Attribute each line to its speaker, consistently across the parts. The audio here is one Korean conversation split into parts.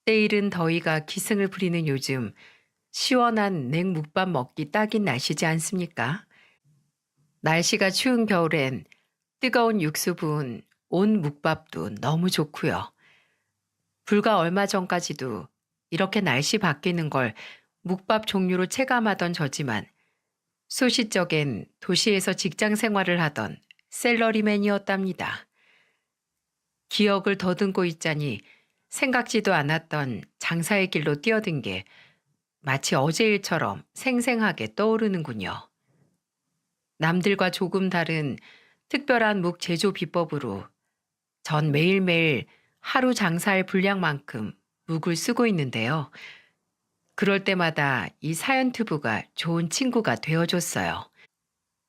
Speaker 1: 때이른 더위가 기승을 부리는 요즘 시원한 냉묵밥 먹기 딱인 날씨지 않습니까? 날씨가 추운 겨울엔 뜨거운 육수 부은 온 묵밥도 너무 좋고요. 불과 얼마 전까지도 이렇게 날씨 바뀌는 걸 묵밥 종류로 체감하던 저지만 소시적엔 도시에서 직장 생활을 하던 샐러리맨이었답니다. 기억을 더듬고 있자니 생각지도 않았던 장사의 길로 뛰어든 게 마치 어제 일처럼 생생하게 떠오르는군요. 남들과 조금 다른 특별한 묵 제조 비법으로 전 매일매일 하루 장사할 분량만큼 묵을 쓰고 있는데요. 그럴 때마다 이 사연투부가 좋은 친구가 되어줬어요.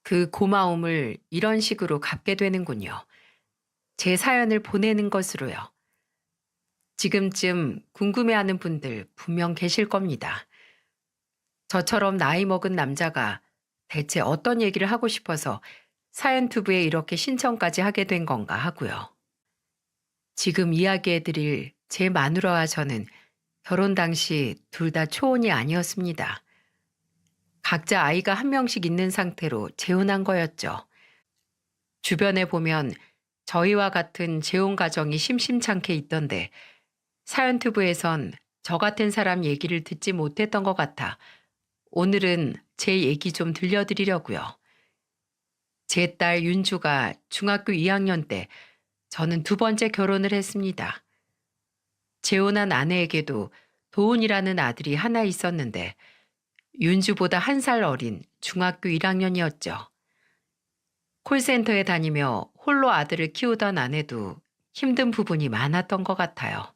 Speaker 1: 그 고마움을 이런 식으로 갚게 되는군요. 제 사연을 보내는 것으로요. 지금쯤 궁금해하는 분들 분명 계실 겁니다. 저처럼 나이 먹은 남자가 대체 어떤 얘기를 하고 싶어서 사연투부에 이렇게 신청까지 하게 된 건가 하고요. 지금 이야기해드릴 제 마누라와 저는 결혼 당시 둘 다 초혼이 아니었습니다. 각자 아이가 한 명씩 있는 상태로 재혼한 거였죠. 주변에 보면 저희와 같은 재혼 가정이 심심찮게 있던데 사연투부에선 저 같은 사람 얘기를 듣지 못했던 것 같아 오늘은 제 얘기 좀 들려드리려고요. 제 딸 윤주가 중학교 2학년 때 저는 두 번째 결혼을 했습니다. 재혼한 아내에게도 도훈이라는 아들이 하나 있었는데 윤주보다 한 살 어린 중학교 1학년이었죠. 콜센터에 다니며 홀로 아들을 키우던 아내도 힘든 부분이 많았던 것 같아요.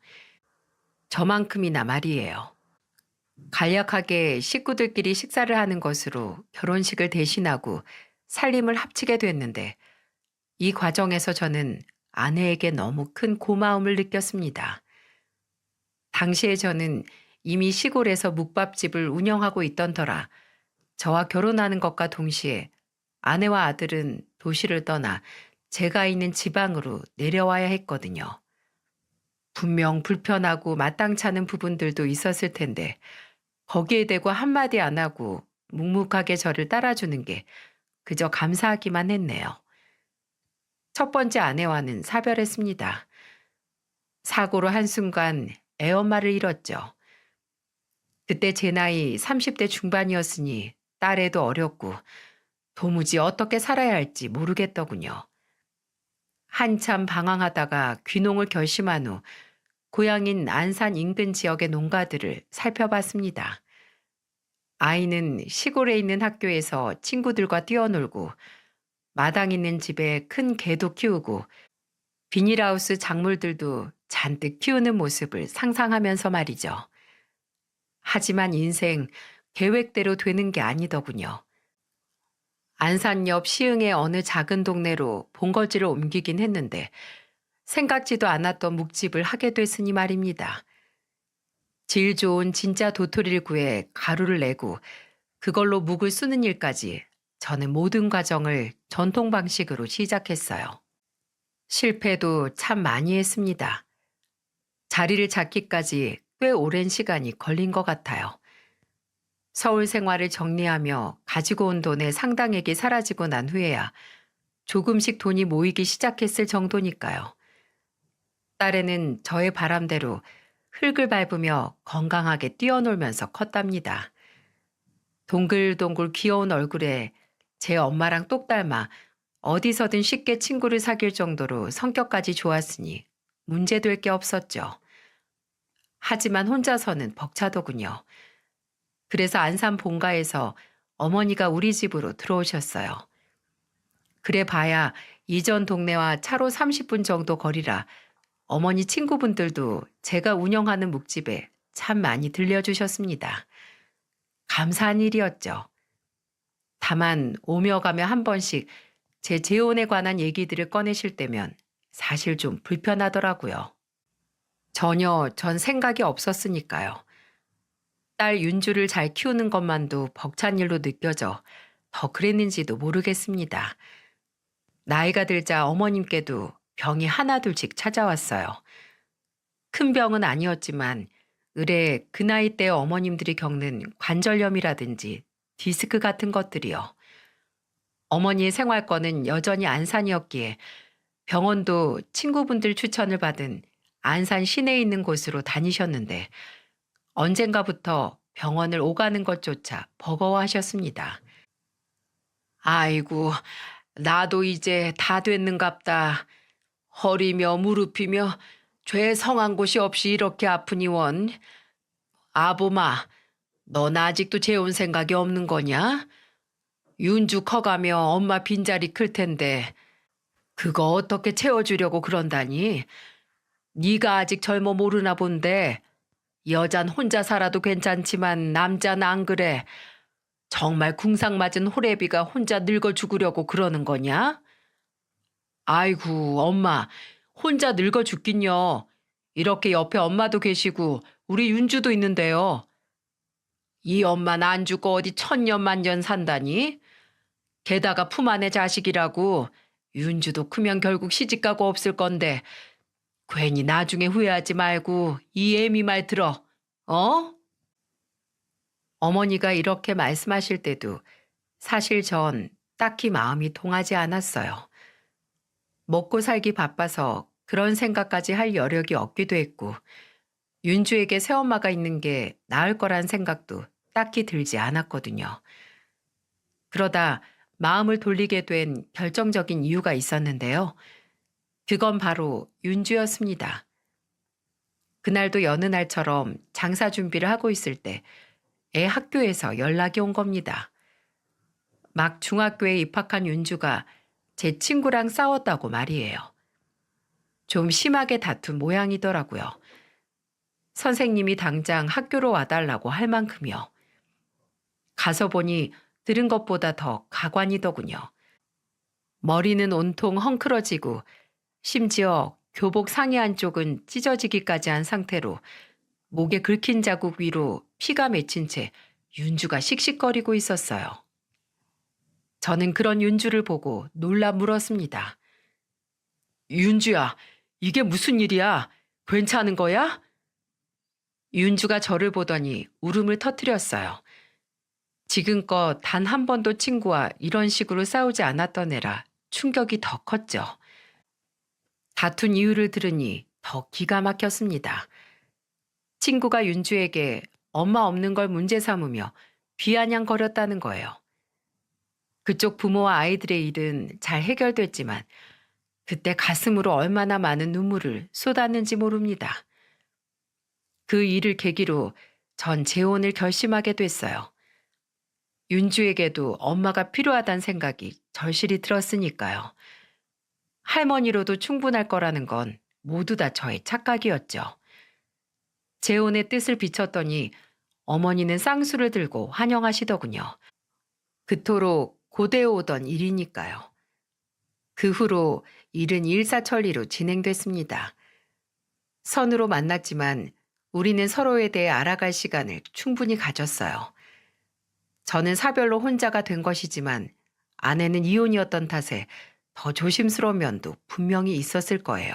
Speaker 1: 저만큼이나 말이에요. 간략하게 식구들끼리 식사를 하는 것으로 결혼식을 대신하고 살림을 합치게 됐는데 이 과정에서 저는 아내에게 너무 큰 고마움을 느꼈습니다. 당시에 저는 이미 시골에서 묵밥집을 운영하고 있던 터라 저와 결혼하는 것과 동시에 아내와 아들은 도시를 떠나 제가 있는 지방으로 내려와야 했거든요. 분명 불편하고 마땅찮은 부분들도 있었을 텐데 거기에 대고 한마디 안 하고 묵묵하게 저를 따라주는 게 그저 감사하기만 했네요. 첫 번째 아내와는 사별했습니다. 사고로 한순간 애엄마를 잃었죠. 그때 제 나이 30대 중반이었으니 딸애도 어렸고 도무지 어떻게 살아야 할지 모르겠더군요. 한참 방황하다가 귀농을 결심한 후 고향인 안산 인근 지역의 농가들을 살펴봤습니다. 아이는 시골에 있는 학교에서 친구들과 뛰어놀고 마당 있는 집에 큰 개도 키우고 비닐하우스 작물들도 잔뜩 키우는 모습을 상상하면서 말이죠. 하지만 인생 계획대로 되는 게 아니더군요. 안산 옆 시흥의 어느 작은 동네로 본거지를 옮기긴 했는데 생각지도 않았던 묵집을 하게 됐으니 말입니다. 질 좋은 진짜 도토리를 구해 가루를 내고 그걸로 묵을 쓰는 일까지 저는 모든 과정을 전통 방식으로 시작했어요. 실패도 참 많이 했습니다. 자리를 잡기까지 꽤 오랜 시간이 걸린 것 같아요. 서울 생활을 정리하며 가지고 온 돈의 상당액이 사라지고 난 후에야 조금씩 돈이 모이기 시작했을 정도니까요. 딸애는 저의 바람대로 흙을 밟으며 건강하게 뛰어놀면서 컸답니다. 동글동글 귀여운 얼굴에 제 엄마랑 똑 닮아 어디서든 쉽게 친구를 사귈 정도로 성격까지 좋았으니 문제될 게 없었죠. 하지만 혼자서는 벅차더군요. 그래서 안산 본가에서 어머니가 우리 집으로 들어오셨어요. 그래 봐야 이전 동네와 차로 30분 정도 거리라 어머니 친구분들도 제가 운영하는 묵집에 참 많이 들려주셨습니다. 감사한 일이었죠. 다만 오며 가며 한 번씩 제 재혼에 관한 얘기들을 꺼내실 때면 사실 좀 불편하더라고요. 전혀 전 생각이 없었으니까요. 딸 윤주를 잘 키우는 것만도 벅찬 일로 느껴져 더 그랬는지도 모르겠습니다. 나이가 들자 어머님께도 병이 하나둘씩 찾아왔어요. 큰 병은 아니었지만 의뢰 그 나이 때 어머님들이 겪는 관절염이라든지 디스크 같은 것들이요. 어머니의 생활권은 여전히 안산이었기에 병원도 친구분들 추천을 받은 안산 시내에 있는 곳으로 다니셨는데 언젠가부터 병원을 오가는 것조차 버거워하셨습니다. 아이고, 나도 이제 다 됐는갑다. 허리며 무릎이며 죄 성한 곳이 없이 이렇게 아프니 원. 아보마, 넌 아직도 재혼 생각이 없는 거냐? 윤주 커가며 엄마 빈자리 클 텐데 그거 어떻게 채워주려고 그런다니? 네가 아직 젊어 모르나 본데 여잔 혼자 살아도 괜찮지만 남자는 안 그래. 정말 궁상 맞은 호래비가 혼자 늙어 죽으려고 그러는 거냐? 아이고, 엄마, 혼자 늙어 죽긴요. 이렇게 옆에 엄마도 계시고 우리 윤주도 있는데요. 이 엄마는 안 죽고 어디 천년 만년 산다니? 게다가 품 안의 자식이라고 윤주도 크면 결국 시집가고 없을 건데 괜히 나중에 후회하지 말고 이 애미 말 들어. 어? 어머니가 이렇게 말씀하실 때도 사실 전 딱히 마음이 동하지 않았어요. 먹고 살기 바빠서 그런 생각까지 할 여력이 없기도 했고 윤주에게 새엄마가 있는 게 나을 거란 생각도 딱히 들지 않았거든요. 그러다 마음을 돌리게 된 결정적인 이유가 있었는데요. 그건 바로 윤주였습니다. 그날도 여느 날처럼 장사 준비를 하고 있을 때 애 학교에서 연락이 온 겁니다. 막 중학교에 입학한 윤주가 제 친구랑 싸웠다고 말이에요. 좀 심하게 다툰 모양이더라고요. 선생님이 당장 학교로 와달라고 할 만큼이요. 가서 보니 들은 것보다 더 가관이더군요. 머리는 온통 헝클어지고 심지어 교복 상의 한쪽은 찢어지기까지 한 상태로 목에 긁힌 자국 위로 피가 맺힌 채 윤주가 씩씩거리고 있었어요. 저는 그런 윤주를 보고 놀라 물었습니다. 윤주야, 이게 무슨 일이야? 괜찮은 거야? 윤주가 저를 보더니 울음을 터뜨렸어요. 지금껏 단 한 번도 친구와 이런 식으로 싸우지 않았던 애라 충격이 더 컸죠. 다툰 이유를 들으니 더 기가 막혔습니다. 친구가 윤주에게 엄마 없는 걸 문제 삼으며 비아냥거렸다는 거예요. 그쪽 부모와 아이들의 일은 잘 해결됐지만 그때 가슴으로 얼마나 많은 눈물을 쏟았는지 모릅니다. 그 일을 계기로 전 재혼을 결심하게 됐어요. 윤주에게도 엄마가 필요하다는 생각이 절실히 들었으니까요. 할머니로도 충분할 거라는 건 모두 다 저의 착각이었죠. 재혼의 뜻을 비췄더니 어머니는 쌍수를 들고 환영하시더군요. 그토록 고대해 오던 일이니까요. 그 후로 일은 일사천리로 진행됐습니다. 선으로 만났지만 우리는 서로에 대해 알아갈 시간을 충분히 가졌어요. 저는 사별로 혼자가 된 것이지만 아내는 이혼이었던 탓에 더 조심스러운 면도 분명히 있었을 거예요.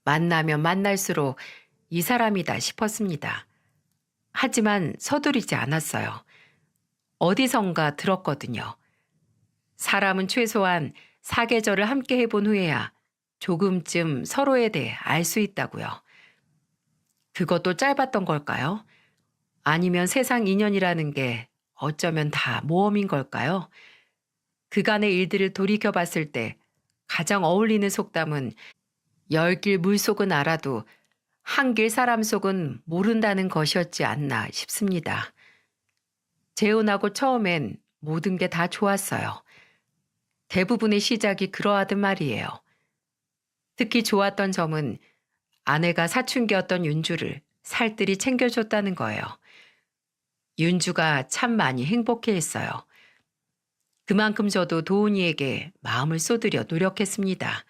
Speaker 1: 만나면 만날수록 이 사람이다 싶었습니다. 하지만 서두르지 않았어요. 어디선가 들었거든요. 사람은 최소한 사계절을 함께 해본 후에야 조금쯤 서로에 대해 알 수 있다고요. 그것도 짧았던 걸까요? 아니면 세상 인연이라는 게 어쩌면 다 모험인 걸까요? 그간의 일들을 돌이켜봤을 때 가장 어울리는 속담은 열 길 물속은 알아도 한 길 사람 속은 모른다는 것이었지 않나 싶습니다. 재혼하고 처음엔 모든 게 다 좋았어요. 대부분의 시작이 그러하듯 말이에요. 특히 좋았던 점은 아내가 사춘기였던 윤주를 살뜰히 챙겨줬다는 거예요. 윤주가 참 많이 행복해했어요. 그만큼 저도 도훈이에게 마음을 쏟으려 노력했습니다.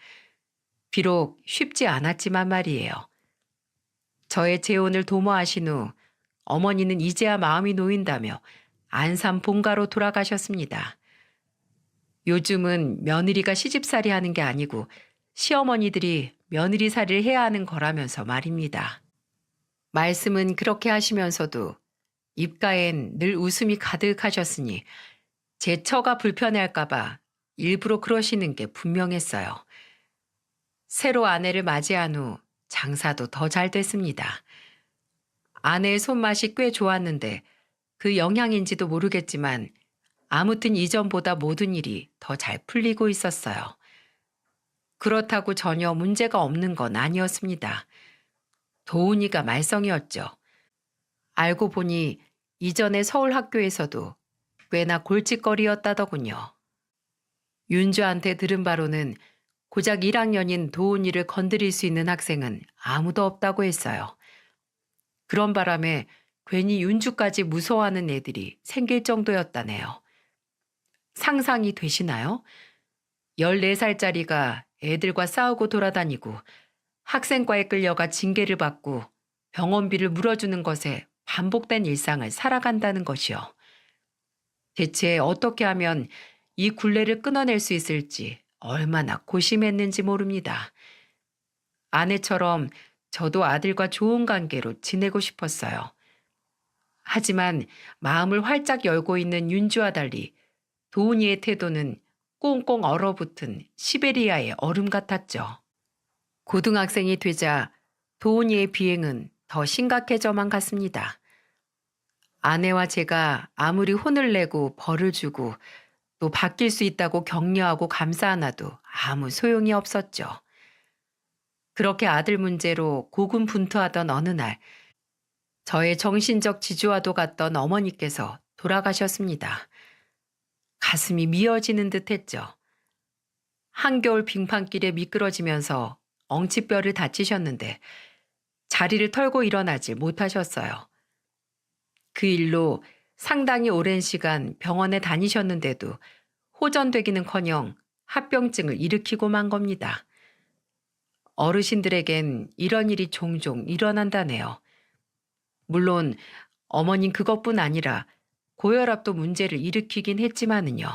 Speaker 1: 비록 쉽지 않았지만 말이에요. 저의 재혼을 도모하신 후 어머니는 이제야 마음이 놓인다며 안산 본가로 돌아가셨습니다. 요즘은 며느리가 시집살이 하는 게 아니고 시어머니들이 며느리살이를 해야 하는 거라면서 말입니다. 말씀은 그렇게 하시면서도 입가엔 늘 웃음이 가득하셨으니 제 처가 불편해할까봐 일부러 그러시는 게 분명했어요. 새로 아내를 맞이한 후 장사도 더 잘 됐습니다. 아내의 손맛이 꽤 좋았는데 그 영향인지도 모르겠지만 아무튼 이전보다 모든 일이 더 잘 풀리고 있었어요. 그렇다고 전혀 문제가 없는 건 아니었습니다. 도훈이가 말썽이었죠. 알고 보니 이전에 서울 학교에서도 꽤나 골칫거리였다더군요. 윤주한테 들은 바로는 고작 1학년인 도훈이를 건드릴 수 있는 학생은 아무도 없다고 했어요. 그런 바람에 괜히 윤주까지 무서워하는 애들이 생길 정도였다네요. 상상이 되시나요? 14살짜리가 애들과 싸우고 돌아다니고 학생과에 끌려가 징계를 받고 병원비를 물어주는 것에 반복된 일상을 살아간다는 것이요. 대체 어떻게 하면 이 굴레를 끊어낼 수 있을지 얼마나 고심했는지 모릅니다. 아내처럼 저도 아들과 좋은 관계로 지내고 싶었어요. 하지만 마음을 활짝 열고 있는 윤주와 달리 도훈이의 태도는 꽁꽁 얼어붙은 시베리아의 얼음 같았죠. 고등학생이 되자 도훈이의 비행은 더 심각해져만 갔습니다. 아내와 제가 아무리 혼을 내고 벌을 주고 또 바뀔 수 있다고 격려하고 감싸 안아도 아무 소용이 없었죠. 그렇게 아들 문제로 고군분투하던 어느 날 저의 정신적 지주와도 같던 어머니께서 돌아가셨습니다. 가슴이 미어지는 듯 했죠. 한겨울 빙판길에 미끄러지면서 엉치뼈를 다치셨는데 자리를 털고 일어나질 못하셨어요. 그 일로 상당히 오랜 시간 병원에 다니셨는데도 호전되기는커녕 합병증을 일으키고 만 겁니다. 어르신들에겐 이런 일이 종종 일어난다네요. 물론 어머님 그것뿐 아니라 고혈압도 문제를 일으키긴 했지만은요.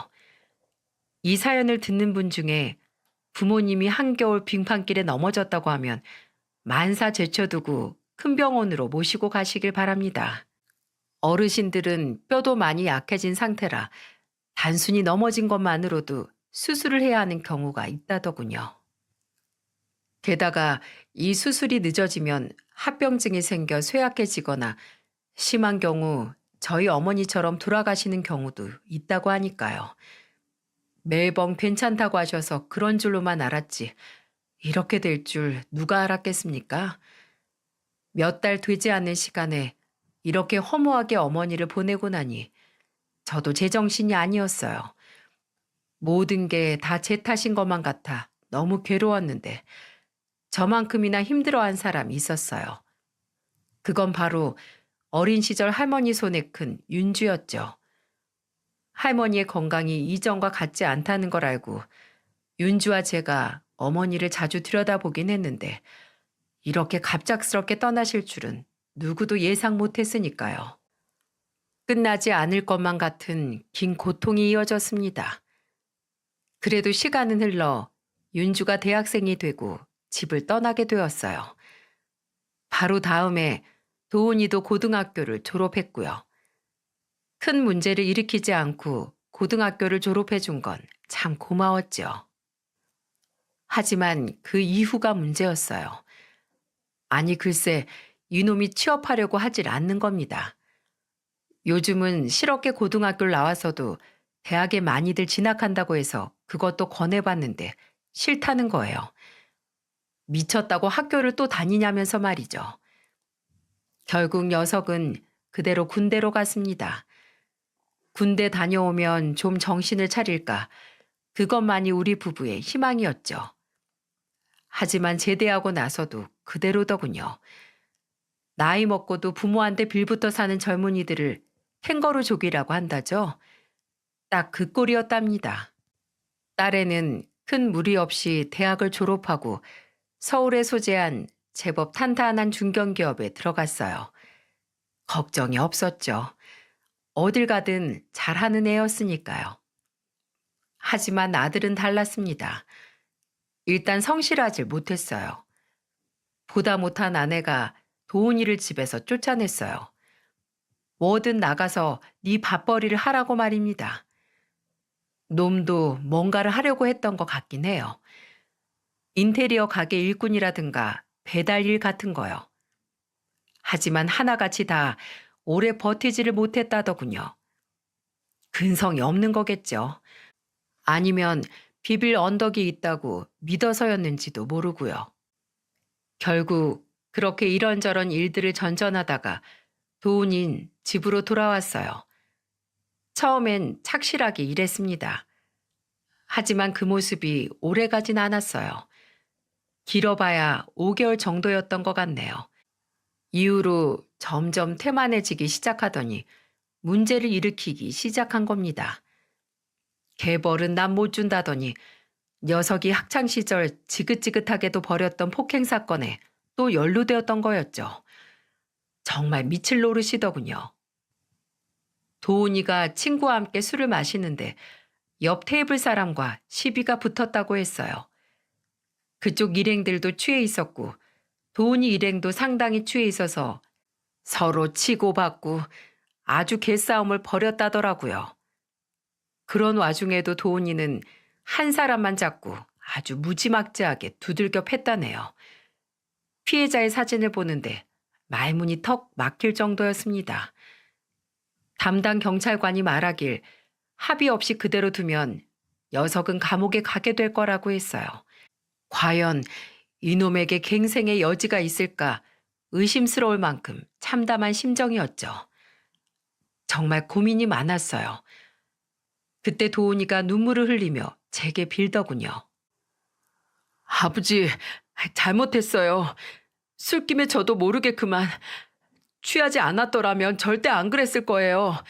Speaker 1: 이 사연을 듣는 분 중에 부모님이 한겨울 빙판길에 넘어졌다고 하면 만사 제쳐두고 큰 병원으로 모시고 가시길 바랍니다. 어르신들은 뼈도 많이 약해진 상태라 단순히 넘어진 것만으로도 수술을 해야 하는 경우가 있다더군요. 게다가 이 수술이 늦어지면 합병증이 생겨 쇠약해지거나 심한 경우 저희 어머니처럼 돌아가시는 경우도 있다고 하니까요. 매번 괜찮다고 하셔서 그런 줄로만 알았지 이렇게 될 줄 누가 알았겠습니까? 몇 달 되지 않는 시간에 이렇게 허무하게 어머니를 보내고 나니 저도 제정신이 아니었어요. 모든 게 다 제 탓인 것만 같아 너무 괴로웠는데 저만큼이나 힘들어한 사람이 있었어요. 그건 바로 어린 시절 할머니 손에 큰 윤주였죠. 할머니의 건강이 이전과 같지 않다는 걸 알고 윤주와 제가 어머니를 자주 들여다보긴 했는데 이렇게 갑작스럽게 떠나실 줄은 누구도 예상 못했으니까요. 끝나지 않을 것만 같은 긴 고통이 이어졌습니다. 그래도 시간은 흘러 윤주가 대학생이 되고 집을 떠나게 되었어요. 바로 다음에 도훈이도 고등학교를 졸업했고요. 큰 문제를 일으키지 않고 고등학교를 졸업해 준 건 참 고마웠죠. 하지만 그 이후가 문제였어요. 아니 글쎄 이놈이 취업하려고 하질 않는 겁니다. 요즘은 실업계 고등학교를 나와서도 대학에 많이들 진학한다고 해서 그것도 권해봤는데 싫다는 거예요. 미쳤다고 학교를 또 다니냐면서 말이죠. 결국 녀석은 그대로 군대로 갔습니다. 군대 다녀오면 좀 정신을 차릴까 그것만이 우리 부부의 희망이었죠. 하지만 제대하고 나서도 그대로더군요. 나이 먹고도 부모한테 빌부터 사는 젊은이들을 캥거루족이라고 한다죠. 딱 그 꼴이었답니다. 딸애는 큰 무리 없이 대학을 졸업하고 서울에 소재한 제법 탄탄한 중견기업에 들어갔어요. 걱정이 없었죠. 어딜 가든 잘하는 애였으니까요. 하지만 아들은 달랐습니다. 일단 성실하지 못했어요. 보다 못한 아내가 도훈이를 집에서 쫓아냈어요. 뭐든 나가서 네 밥벌이를 하라고 말입니다. 놈도 뭔가를 하려고 했던 것 같긴 해요. 인테리어 가게 일꾼이라든가 배달일 같은 거요. 하지만 하나같이 다 오래 버티지를 못했다더군요. 근성이 없는 거겠죠. 아니면 비빌 언덕이 있다고 믿어서였는지도 모르고요. 결국 그렇게 이런저런 일들을 전전하다가 도훈인 집으로 돌아왔어요. 처음엔 착실하게 일했습니다. 하지만 그 모습이 오래가진 않았어요. 길어봐야 5개월 정도였던 것 같네요. 이후로 점점 태만해지기 시작하더니 문제를 일으키기 시작한 겁니다. 개벌은 남 못 준다더니 녀석이 학창시절 지긋지긋하게도 벌였던 폭행 사건에 또 연루되었던 거였죠. 정말 미칠 노릇이더군요. 도훈이가 친구와 함께 술을 마시는데 옆 테이블 사람과 시비가 붙었다고 했어요. 그쪽 일행들도 취해 있었고 도훈이 일행도 상당히 취해 있어서 서로 치고받고 아주 개싸움을 벌였다더라고요. 그런 와중에도 도훈이는 한 사람만 잡고 아주 무지막지하게 두들겨 팼다네요. 피해자의 사진을 보는데 말문이 턱 막힐 정도였습니다. 담당 경찰관이 말하길 합의 없이 그대로 두면 녀석은 감옥에 가게 될 거라고 했어요. 과연 이놈에게 갱생의 여지가 있을까 의심스러울 만큼 참담한 심정이었죠. 정말 고민이 많았어요. 그때 도훈이가 눈물을 흘리며 제게 빌더군요. 아버지, 잘못했어요. 술김에 저도 모르게 그만. 취하지 않았더라면 절대 안 그랬을 거예요.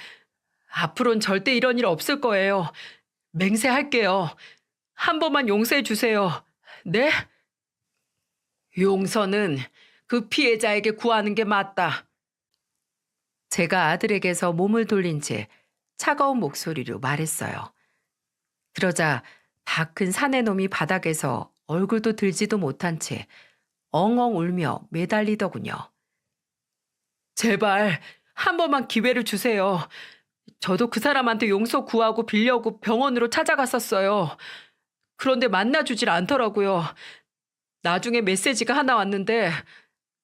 Speaker 1: 앞으로는 절대 이런 일 없을 거예요. 맹세할게요. 한 번만 용서해 주세요. 네? 용서는 그 피해자에게 구하는 게 맞다. 제가 아들에게서 몸을 돌린 채 차가운 목소리로 말했어요. 그러자 다 큰 사내놈이 바닥에서 얼굴도 들지도 못한 채 엉엉 울며 매달리더군요. 제발 한 번만 기회를 주세요. 저도 그 사람한테 용서 구하고 빌려고 병원으로 찾아갔었어요. 그런데 만나주질 않더라고요. 나중에 메시지가 하나 왔는데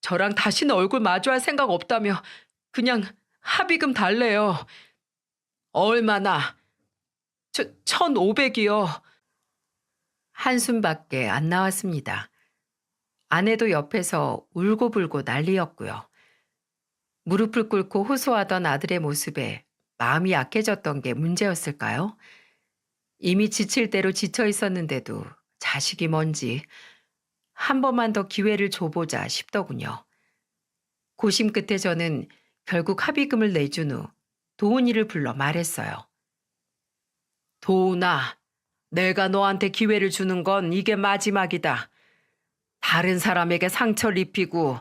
Speaker 1: 저랑 다시는 얼굴 마주할 생각 없다며 그냥 합의금 달래요. 얼마나? 1,500이요. 한숨밖에 안 나왔습니다. 아내도 옆에서 울고불고 난리였고요. 무릎을 꿇고 호소하던 아들의 모습에 마음이 약해졌던 게 문제였을까요? 이미 지칠 대로 지쳐 있었는데도 자식이 뭔지 한 번만 더 기회를 줘보자 싶더군요. 고심 끝에 저는 결국 합의금을 내준 후 도훈이를 불러 말했어요. 도훈아, 내가 너한테 기회를 주는 건 이게 마지막이다. 다른 사람에게 상처를 입히고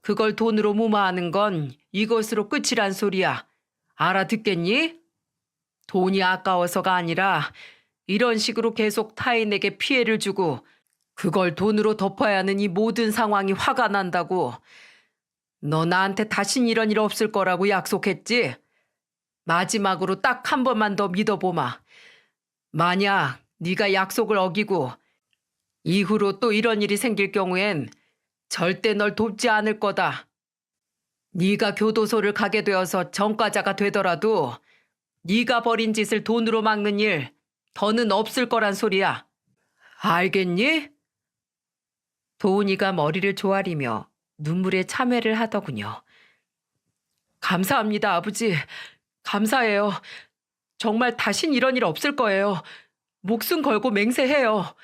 Speaker 1: 그걸 돈으로 무마하는 건 이것으로 끝이란 소리야. 알아듣겠니? 돈이 아까워서가 아니라 이런 식으로 계속 타인에게 피해를 주고 그걸 돈으로 덮어야 하는 이 모든 상황이 화가 난다고. 너 나한테 다신 이런 일 없을 거라고 약속했지? 마지막으로 딱 한 번만 더 믿어보마. 만약 네가 약속을 어기고 이후로 또 이런 일이 생길 경우엔 절대 널 돕지 않을 거다. 네가 교도소를 가게 되어서 전과자가 되더라도 네가 벌인 짓을 돈으로 막는 일 더는 없을 거란 소리야. 알겠니? 도훈이가 머리를 조아리며 눈물에 참회를 하더군요. 감사합니다, 아버지. 감사해요. 정말 다신 이런 일 없을 거예요. 목숨 걸고 맹세해요.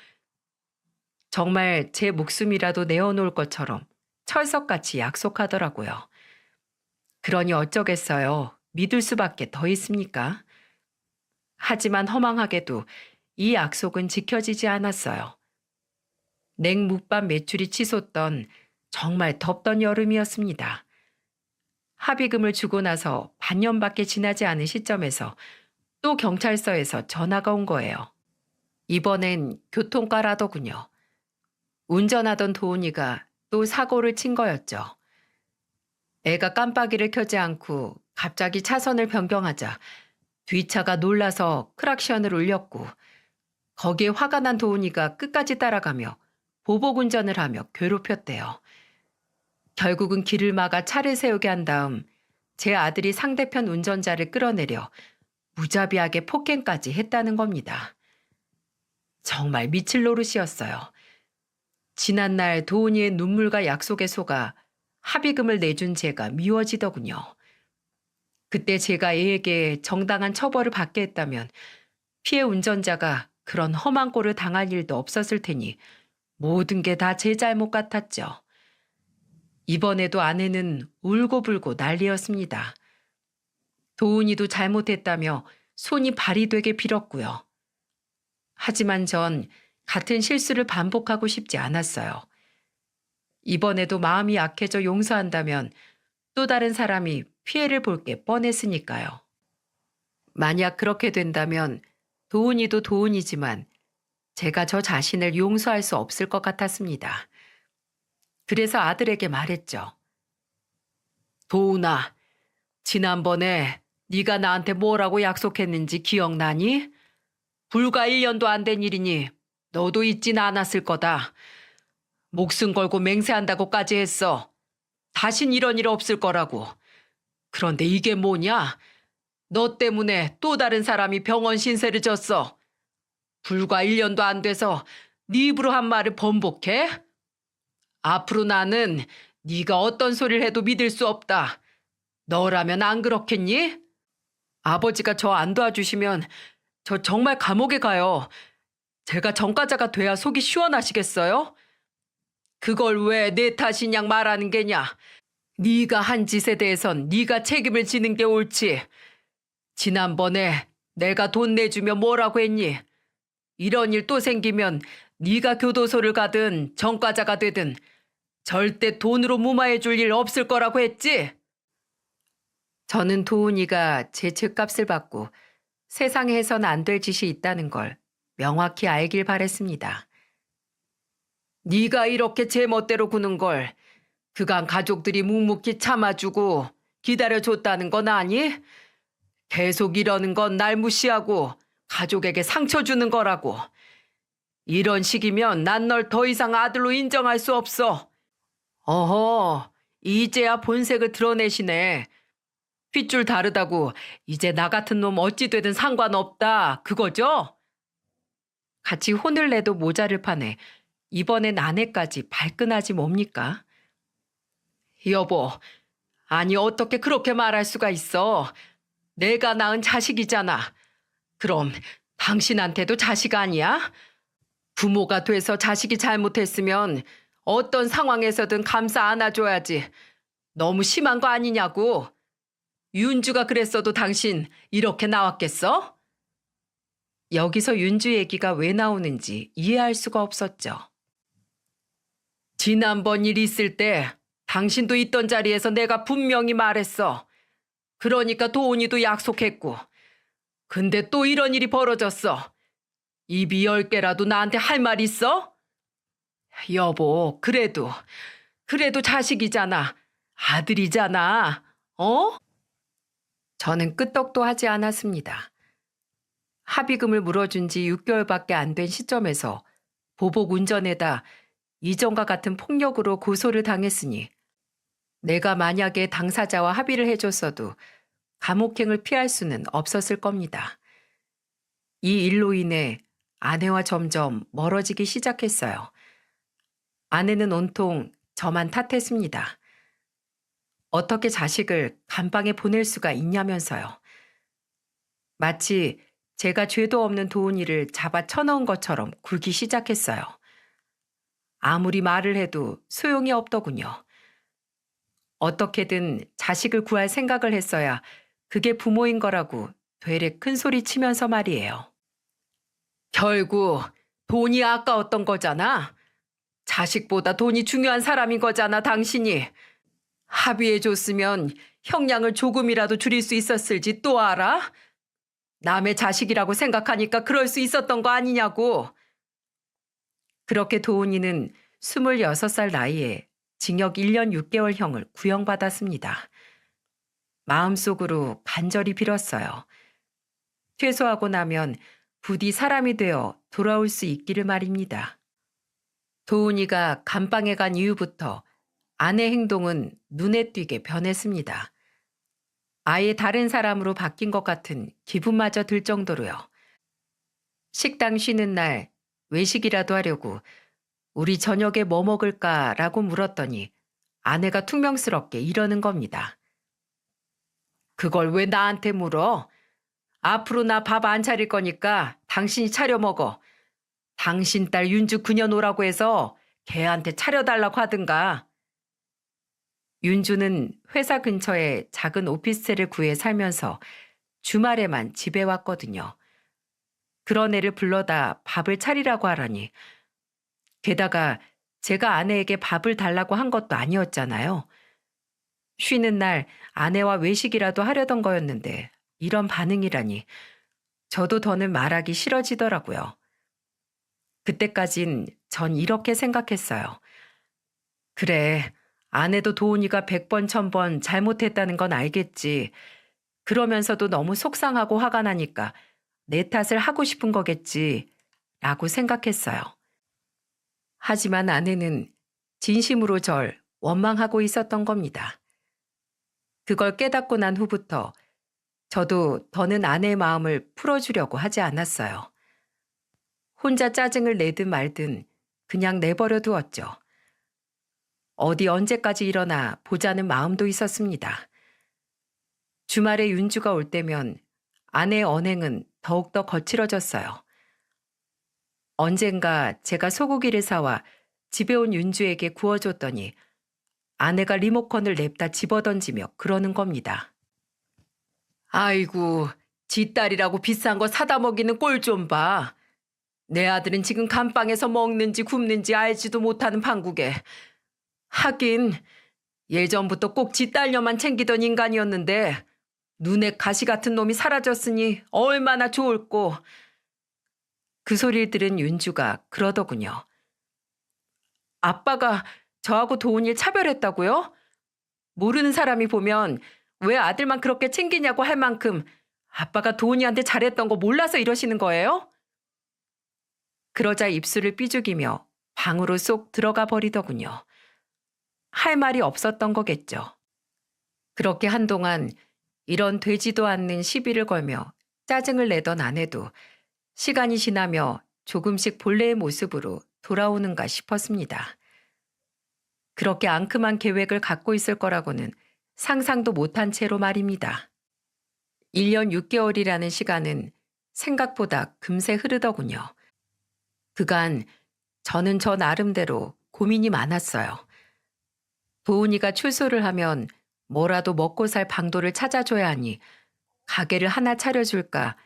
Speaker 1: 정말 제 목숨이라도 내어놓을 것처럼 철석같이 약속하더라고요. 그러니 어쩌겠어요. 믿을 수밖에 더 있습니까? 하지만 허망하게도 이 약속은 지켜지지 않았어요. 냉묵밥 매출이 치솟던 정말 덥던 여름이었습니다. 합의금을 주고 나서 반년밖에 지나지 않은 시점에서 또 경찰서에서 전화가 온 거예요. 이번엔 교통과라더군요. 운전하던 도훈이가 또 사고를 친 거였죠. 애가 깜빡이를 켜지 않고 갑자기 차선을 변경하자 뒷차가 놀라서 크락시언을 울렸고 거기에 화가 난 도훈이가 끝까지 따라가며 보복 운전을 하며 괴롭혔대요. 결국은 길을 막아 차를 세우게 한 다음 제 아들이 상대편 운전자를 끌어내려 무자비하게 폭행까지 했다는 겁니다. 정말 미칠 노릇이었어요. 지난날 도훈이의 눈물과 약속에 속아 합의금을 내준 제가 미워지더군요. 그때 제가 애에게 정당한 처벌을 받게 했다면 피해 운전자가 그런 험한 꼴을 당할 일도 없었을 테니 모든 게 다 제 잘못 같았죠. 이번에도 아내는 울고불고 난리였습니다. 도훈이도 잘못했다며 손이 발이 되게 빌었고요. 하지만 전 같은 실수를 반복하고 싶지 않았어요. 이번에도 마음이 약해져 용서한다면 또 다른 사람이 피해를 볼 게 뻔했으니까요. 만약 그렇게 된다면 도훈이도 도훈이지만 제가 저 자신을 용서할 수 없을 것 같았습니다. 그래서 아들에게 말했죠. 도훈아, 지난번에 네가 나한테 뭐라고 약속했는지 기억나니? 불과 1년도 안 된 일이니 너도 잊진 않았을 거다. 목숨 걸고 맹세한다고까지 했어. 다신 이런 일 없을 거라고. 그런데 이게 뭐냐? 너 때문에 또 다른 사람이 병원 신세를 졌어. 불과 1년도 안 돼서 네 입으로 한 말을 번복해? 앞으로 나는 네가 어떤 소리를 해도 믿을 수 없다. 너라면 안 그렇겠니? 아버지가 저 안 도와주시면 저 정말 감옥에 가요. 제가 전과자가 돼야 속이 시원하시겠어요? 그걸 왜 내 탓인 양 말하는 게냐? 네가 한 짓에 대해선 네가 책임을 지는 게 옳지. 지난번에 내가 돈 내주면 뭐라고 했니? 이런 일 또 생기면 네가 교도소를 가든 전과자가 되든 절대 돈으로 무마해 줄 일 없을 거라고 했지? 저는 도훈이가 제 죗값을 받고 세상에 해선 안 될 짓이 있다는 걸 명확히 알길 바랬습니다. 네가 이렇게 제 멋대로 구는 걸 그간 가족들이 묵묵히 참아주고 기다려줬다는 건 아니? 계속 이러는 건 날 무시하고 가족에게 상처 주는 거라고. 이런 식이면 난 널 더 이상 아들로 인정할 수 없어. 어허, 이제야 본색을 드러내시네. 핏줄 다르다고 이제 나 같은 놈 어찌 되든 상관없다. 그거죠? 같이 혼을 내도 모자를 파네. 이번엔 아내까지 발끈하지 뭡니까? 여보, 아니 어떻게 그렇게 말할 수가 있어. 내가 낳은 자식이잖아. 그럼 당신한테도 자식 아니야? 부모가 돼서 자식이 잘못했으면 어떤 상황에서든 감싸 안아줘야지. 너무 심한 거 아니냐고. 윤주가 그랬어도 당신 이렇게 나왔겠어? 여기서 윤주 얘기가 왜 나오는지 이해할 수가 없었죠. 지난번 일 있을 때 당신도 있던 자리에서 내가 분명히 말했어. 그러니까 도훈이도 약속했고. 근데 또 이런 일이 벌어졌어. 입이 10개라도 나한테 할 말 있어? 여보, 그래도 자식이잖아. 아들이잖아. 어? 저는 끄떡도 하지 않았습니다. 합의금을 물어준 지 6개월밖에 안 된 시점에서 보복 운전에다 이전과 같은 폭력으로 고소를 당했으니 내가 만약에 당사자와 합의를 해줬어도 감옥행을 피할 수는 없었을 겁니다. 이 일로 인해 아내와 점점 멀어지기 시작했어요. 아내는 온통 저만 탓했습니다. 어떻게 자식을 감방에 보낼 수가 있냐면서요. 마치 제가 죄도 없는 도훈이를 잡아 쳐넣은 것처럼 굴기 시작했어요. 아무리 말을 해도 소용이 없더군요. 어떻게든 자식을 구할 생각을 했어야 그게 부모인 거라고 되레 큰 소리 치면서 말이에요. 결국 돈이 아까웠던 거잖아. 자식보다 돈이 중요한 사람인 거잖아, 당신이. 합의해줬으면 형량을 조금이라도 줄일 수 있었을지 또 알아? 남의 자식이라고 생각하니까 그럴 수 있었던 거 아니냐고. 그렇게 도훈이는 26살 나이에 징역 1년 6개월형을 구형받았습니다. 마음속으로 간절히 빌었어요. 퇴소하고 나면 부디 사람이 되어 돌아올 수 있기를 말입니다. 도훈이가 감방에 간 이후부터 아내 행동은 눈에 띄게 변했습니다. 아예 다른 사람으로 바뀐 것 같은 기분마저 들 정도로요. 식당 쉬는 날 외식이라도 하려고 우리 저녁에 뭐 먹을까라고 물었더니 아내가 퉁명스럽게 이러는 겁니다. 그걸 왜 나한테 물어? 앞으로 나 밥 안 차릴 거니까 당신이 차려 먹어. 당신 딸 윤주 그녀 오라고 해서 걔한테 차려달라고 하든가. 윤주는 회사 근처에 작은 오피스텔을 구해 살면서 주말에만 집에 왔거든요. 그런 애를 불러다 밥을 차리라고 하라니. 게다가 제가 아내에게 밥을 달라고 한 것도 아니었잖아요. 쉬는 날 아내와 외식이라도 하려던 거였는데 이런 반응이라니. 저도 더는 말하기 싫어지더라고요. 그때까진 전 이렇게 생각했어요. 그래, 아내도 도훈이가 100번, 1000번 잘못했다는 건 알겠지. 그러면서도 너무 속상하고 화가 나니까 내 탓을 하고 싶은 거겠지. 라고 생각했어요. 하지만 아내는 진심으로 절 원망하고 있었던 겁니다. 그걸 깨닫고 난 후부터 저도 더는 아내의 마음을 풀어주려고 하지 않았어요. 혼자 짜증을 내든 말든 그냥 내버려 두었죠. 어디 언제까지 일어나 보자는 마음도 있었습니다. 주말에 윤주가 올 때면 아내의 언행은 더욱더 거칠어졌어요. 언젠가 제가 소고기를 사와 집에 온 윤주에게 구워줬더니 아내가 리모컨을 냅다 집어던지며 그러는 겁니다. 아이고, 지 딸이라고 비싼 거 사다 먹이는 꼴 좀 봐. 내 아들은 지금 감방에서 먹는지 굶는지 알지도 못하는 판국에. 하긴 예전부터 꼭 지 딸녀만 챙기던 인간이었는데 눈에 가시 같은 놈이 사라졌으니 얼마나 좋을꼬. 그 소리를 들은 윤주가 그러더군요. 아빠가 저하고 도훈이를 차별했다고요? 모르는 사람이 보면 왜 아들만 그렇게 챙기냐고 할 만큼 아빠가 도훈이한테 잘했던 거 몰라서 이러시는 거예요? 그러자 입술을 삐죽이며 방으로 쏙 들어가 버리더군요. 할 말이 없었던 거겠죠. 그렇게 한동안 이런 되지도 않는 시비를 걸며 짜증을 내던 아내도 시간이 지나며 조금씩 본래의 모습으로 돌아오는가 싶었습니다. 그렇게 앙큼한 계획을 갖고 있을 거라고는 상상도 못한 채로 말입니다. 1년 6개월이라는 시간은 생각보다 금세 흐르더군요. 그간 저는 저 나름대로 고민이 많았어요. 도훈이가 출소를 하면 뭐라도 먹고 살 방도를 찾아줘야 하니 가게를 하나 차려줄까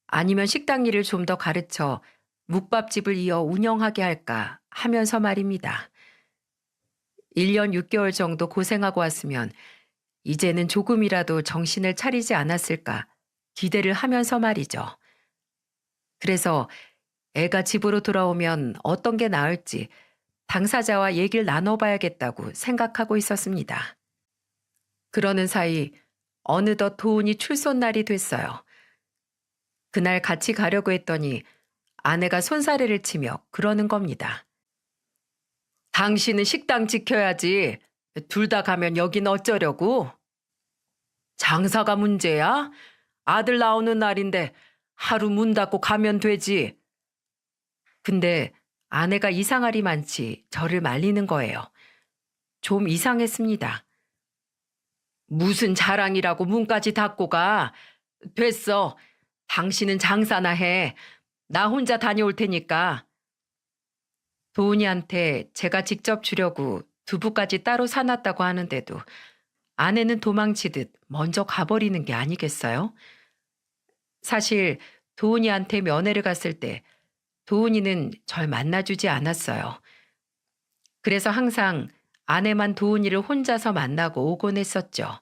Speaker 1: 아니면 식당 일을 좀 더 가르쳐 묵밥집을 이어 운영하게 할까 하면서 말입니다. 1년 6개월 정도 고생하고 왔으면 이제는 조금이라도 정신을 차리지 않았을까 기대를 하면서 말이죠. 그래서 애가 집으로 돌아오면 어떤 게 나을지 당사자와 얘기를 나눠봐야겠다고 생각하고 있었습니다. 그러는 사이 어느덧 도훈이 출소 날이 됐어요. 그날 같이 가려고 했더니 아내가 손사래를 치며 그러는 겁니다. 당신은 식당 지켜야지. 둘 다 가면 여긴 어쩌려고? 장사가 문제야? 아들 나오는 날인데 하루 문 닫고 가면 되지. 근데 아내가 이상하리 많지 저를 말리는 거예요. 좀 이상했습니다. 무슨 자랑이라고 문까지 닫고 가. 됐어. 당신은 장사나 해. 나 혼자 다녀올 테니까. 도훈이한테 제가 직접 주려고 두부까지 따로 사놨다고 하는데도 아내는 도망치듯 먼저 가버리는 게 아니겠어요? 사실 도훈이한테 면회를 갔을 때 도훈이는 절 만나주지 않았어요. 그래서 항상 아내만 도훈이를 혼자서 만나고 오곤 했었죠.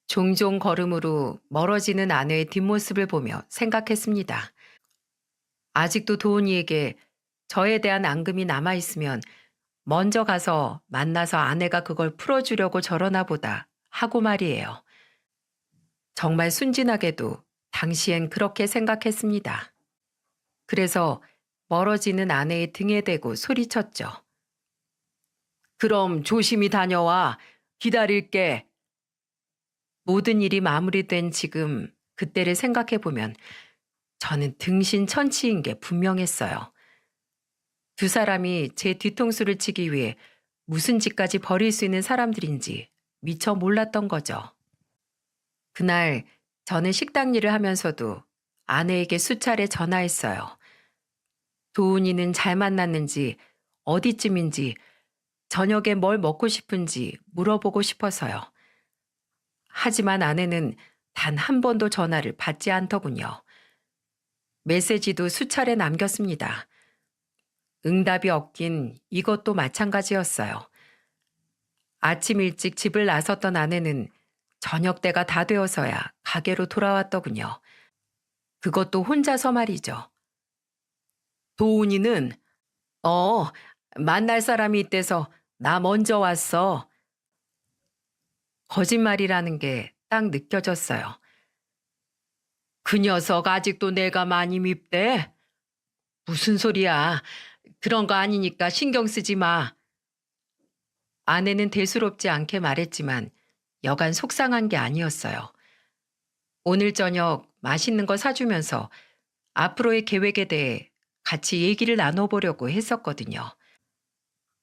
Speaker 1: 종종 걸음으로 멀어지는 아내의 뒷모습을 보며 생각했습니다. 아직도 도훈이에게 저에 대한 앙금이 남아있으면 먼저 가서 만나서 아내가 그걸 풀어주려고 저러나 보다 하고 말이에요. 정말 순진하게도 당시엔 그렇게 생각했습니다. 그래서 멀어지는 아내의 등에 대고 소리쳤죠. 그럼 조심히 다녀와. 기다릴게. 모든 일이 마무리된 지금 그때를 생각해보면 저는 등신천치인 게 분명했어요. 두 사람이 제 뒤통수를 치기 위해 무슨 짓까지 벌일 수 있는 사람들인지 미처 몰랐던 거죠. 그날 저는 식당 일을 하면서도 아내에게 수차례 전화했어요. 도훈이는 잘 만났는지, 어디쯤인지, 저녁에 뭘 먹고 싶은지 물어보고 싶어서요. 하지만 아내는 단 한 번도 전화를 받지 않더군요. 메시지도 수차례 남겼습니다. 응답이 없긴 이것도 마찬가지였어요. 아침 일찍 집을 나섰던 아내는 저녁 때가 다 되어서야 가게로 돌아왔더군요. 그것도 혼자서 말이죠. 도훈이는 어, 만날 사람이 있대서 나 먼저 왔어. 거짓말이라는 게 딱 느껴졌어요. 그 녀석 아직도 내가 많이 밉대? 무슨 소리야. 그런 거 아니니까 신경 쓰지 마. 아내는 대수롭지 않게 말했지만 여간 속상한 게 아니었어요. 오늘 저녁 맛있는 거 사주면서 앞으로의 계획에 대해 같이 얘기를 나눠보려고 했었거든요.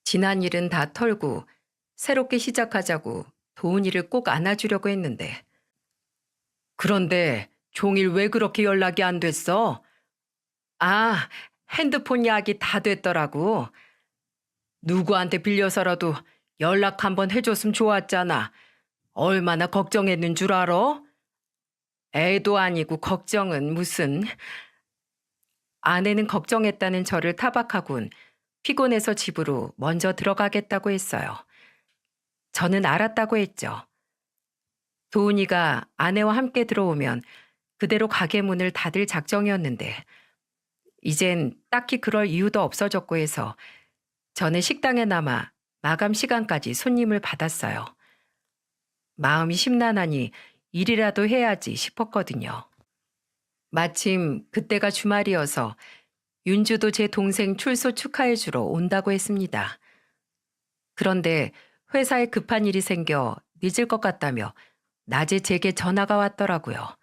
Speaker 1: 지난 일은 다 털고 새롭게 시작하자고 도훈이를 꼭 안아주려고 했는데. 그런데 종일 왜 그렇게 연락이 안 됐어? 아, 핸드폰 약이 다 됐더라고. 누구한테 빌려서라도 연락 한번 해줬으면 좋았잖아. 얼마나 걱정했는 줄 알아? 애도 아니고 걱정은 무슨. 아내는 걱정했다는 저를 타박하곤 피곤해서 집으로 먼저 들어가겠다고 했어요. 저는 알았다고 했죠. 도훈이가 아내와 함께 들어오면 그대로 가게 문을 닫을 작정이었는데 이젠 딱히 그럴 이유도 없어졌고 해서 저는 식당에 남아 마감 시간까지 손님을 받았어요. 마음이 심란하니 일이라도 해야지 싶었거든요. 마침 그때가 주말이어서 윤주도 제 동생 출소 축하해주러 온다고 했습니다. 그런데 회사에 급한 일이 생겨 늦을 것 같다며 낮에 제게 전화가 왔더라고요.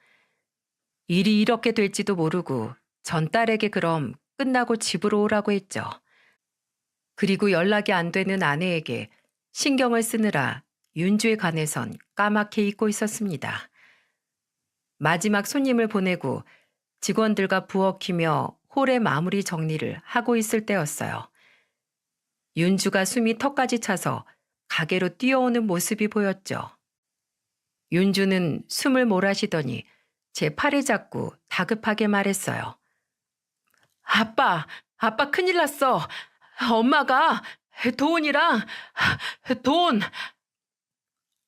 Speaker 1: 일이 이렇게 될지도 모르고 전 딸에게 그럼 끝나고 집으로 오라고 했죠. 그리고 연락이 안 되는 아내에게 신경을 쓰느라 윤주에 관해선 까맣게 잊고 있었습니다. 마지막 손님을 보내고 직원들과 부엌이며 홀의 마무리 정리를 하고 있을 때였어요. 윤주가 숨이 턱까지 차서 가게로 뛰어오는 모습이 보였죠. 윤주는 숨을 몰아쉬더니 제 팔을 잡고 다급하게 말했어요. 아빠 큰일 났어. 엄마가 돈이랑 돈.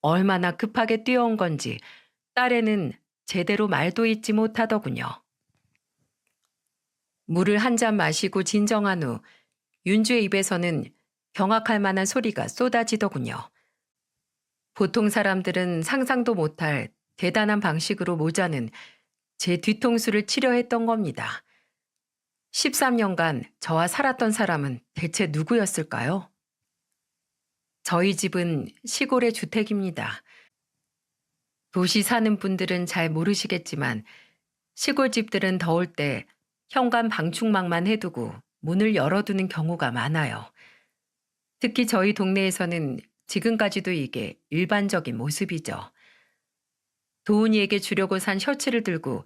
Speaker 1: 얼마나 급하게 뛰어온 건지 딸애는 제대로 말도 잇지 못하더군요. 물을 한 잔 마시고 진정한 후 윤주의 입에서는 경악할 만한 소리가 쏟아지더군요. 보통 사람들은 상상도 못할 대단한 방식으로 모자는 제 뒤통수를 치려 했던 겁니다. 13년간 저와 살았던 사람은 대체 누구였을까요? 저희 집은 시골의 주택입니다. 도시 사는 분들은 잘 모르시겠지만 시골 집들은 더울 때 현관 방충망만 해두고 문을 열어두는 경우가 많아요. 특히 저희 동네에서는 지금까지도 이게 일반적인 모습이죠. 도훈이에게 주려고 산 셔츠를 들고